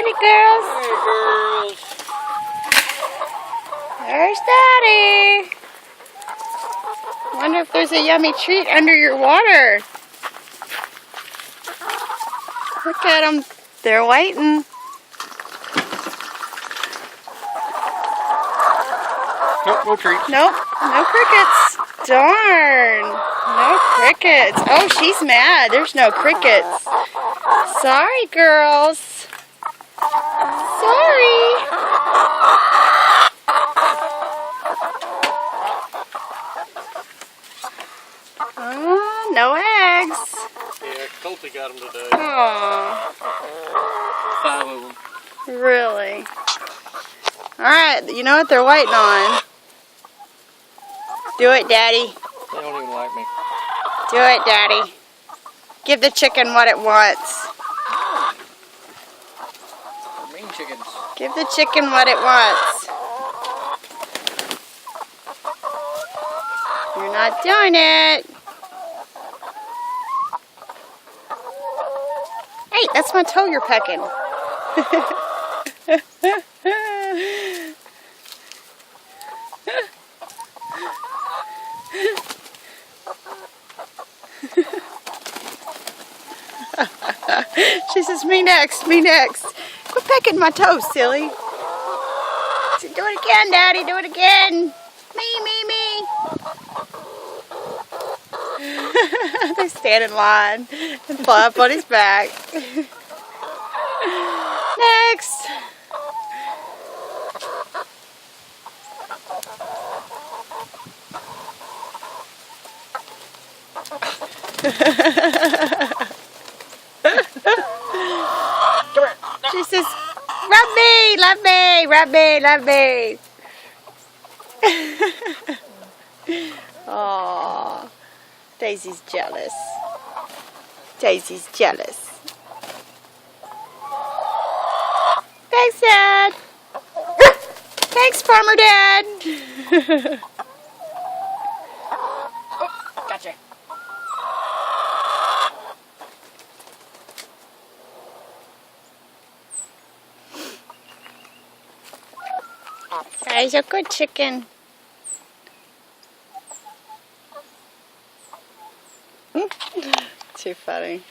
it, girls. Hey, girls. There's Daddy. Wonder if there's a yummy treat under your water. Look at them. They're waiting. Nope, no treat. Nope, no crickets. Darn. No crickets. Oh, she's mad. There's no crickets. Sorry, girls. Sorry. Oh, no eggs. Yeah, Colty got them today. Aww. 5 of them. Really? Alright, you know what they're waiting on. Do it, Daddy. They don't even like me. Do it, Daddy. Give the chicken what it wants. They're mean chickens. Give the chicken what it wants. You're not doing it. Hey, that's my toe you're pecking. She says, me next, me next. Quit pecking my toes, silly. Do it again, Daddy, do it again. Me. They stand in line and fly up on his back. Next. She says, rub me, love me, rub me, love me. Aww. Daisy's jealous. Daisy's jealous. Thanks, Dad. Thanks, Farmer Dad. Gotcha. He's a good chicken. Too funny.